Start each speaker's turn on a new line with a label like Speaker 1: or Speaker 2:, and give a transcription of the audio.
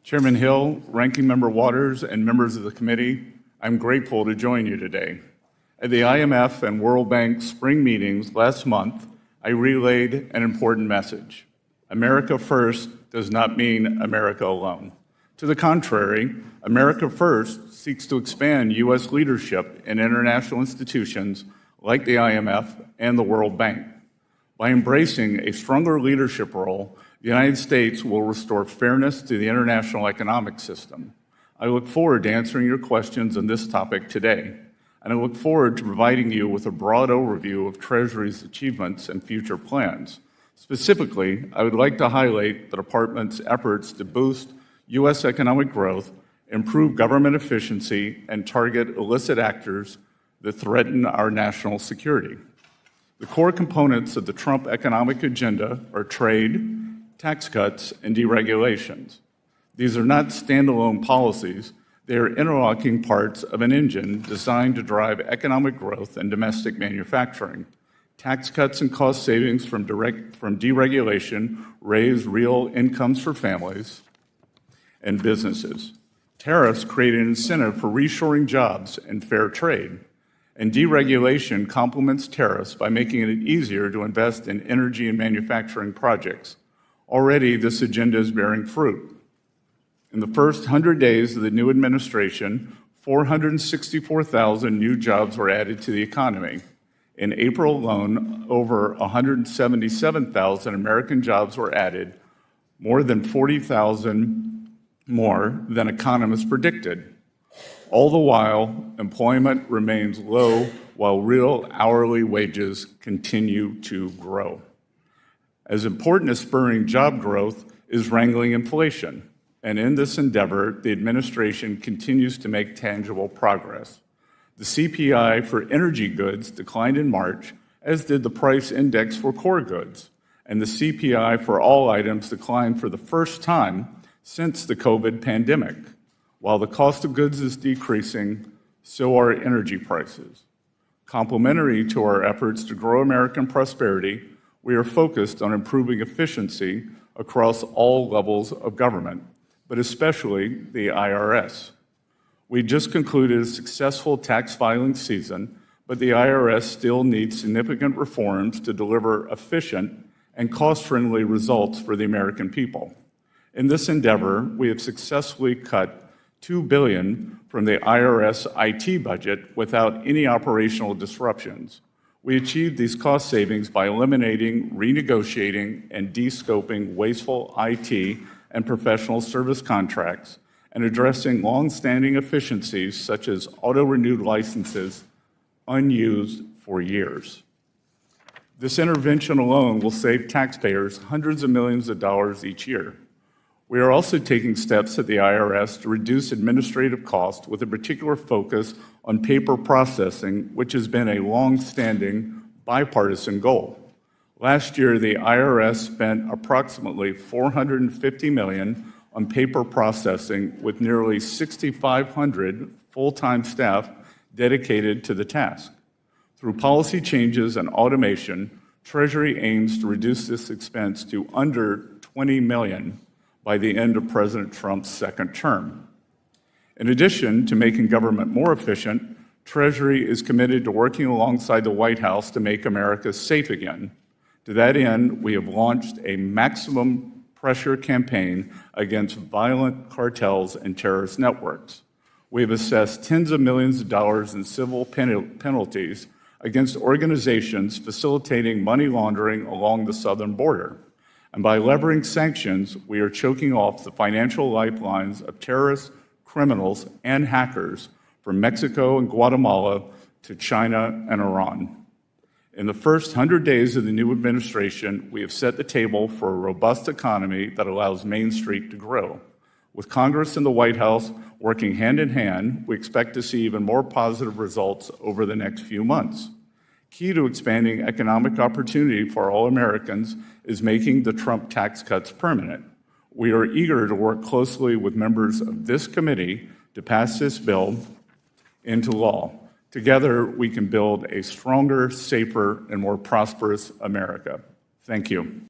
Speaker 1: Chairman Hill, Ranking Member Waters, and members of the committee, I'm grateful to join you today. At the IMF and World Bank spring meetings last month, I relayed an important message. America First does not mean America alone. To the contrary, America First seeks to expand U.S. leadership in international institutions like the IMF and the World Bank. By embracing a stronger leadership role, the United States will restore fairness to the international economic system. I look forward to answering your questions on this topic today, and I look forward to providing you with a broad overview of Treasury's achievements and future plans. Specifically, I would like to highlight the Department's efforts to boost U.S. economic growth, improve government efficiency, and target illicit actors that threaten our national security. The core components of the Trump economic agenda are trade, tax cuts, and deregulations. These are not standalone policies. They are interlocking parts of an engine designed to drive economic growth and domestic manufacturing. Tax cuts and cost savings from deregulation raise real incomes for families and businesses. Tariffs create an incentive for reshoring jobs and fair trade. And deregulation complements tariffs by making it easier to invest in energy and manufacturing projects. Already, this agenda is bearing fruit. In the first 100 days of the new administration, 464,000 new jobs were added to the economy. In April alone, over 177,000 American jobs were added, more than 40,000 more than economists predicted. All the while, employment remains low while real hourly wages continue to grow. As important as spurring job growth is wrangling inflation, and in this endeavor, the administration continues to make tangible progress. The CPI for energy goods declined in March, as did the price index for core goods, and the CPI for all items declined for the first time since the COVID pandemic. While the cost of goods is decreasing, so are energy prices. Complementary to our efforts to grow American prosperity, we are focused on improving efficiency across all levels of government, but especially the IRS. We just concluded a successful tax filing season, but the IRS still needs significant reforms to deliver efficient and cost-friendly results for the American people. In this endeavor, we have successfully cut $2 billion from the IRS IT budget without any operational disruptions. We achieved these cost savings by eliminating, renegotiating, and de-scoping wasteful IT and professional service contracts and addressing long-standing efficiencies such as auto-renewed licenses unused for years. This intervention alone will save taxpayers hundreds of millions of dollars each year. We are also taking steps at the IRS to reduce administrative costs with a particular focus on paper processing, which has been a long-standing bipartisan goal. Last year, the IRS spent approximately $450 million on paper processing with nearly 6,500 full-time staff dedicated to the task. Through policy changes and automation, Treasury aims to reduce this expense to under $20 million by the end of President Trump's second term. In addition to making government more efficient, Treasury is committed to working alongside the White House to make America safe again. To that end, we have launched a maximum pressure campaign against violent cartels and terrorist networks. We have assessed tens of millions of dollars in civil penalties against organizations facilitating money laundering along the southern border. And by levering sanctions, we are choking off the financial lifelines of terrorists, criminals, and hackers from Mexico and Guatemala to China and Iran. In the first 100 days of the new administration, we have set the table for a robust economy that allows Main Street to grow. With Congress and the White House working hand in hand, we expect to see even more positive results over the next few months. Key to expanding economic opportunity for all Americans is making the Trump tax cuts permanent. We are eager to work closely with members of this committee to pass this bill into law. Together, we can build a stronger, safer, and more prosperous America. Thank you.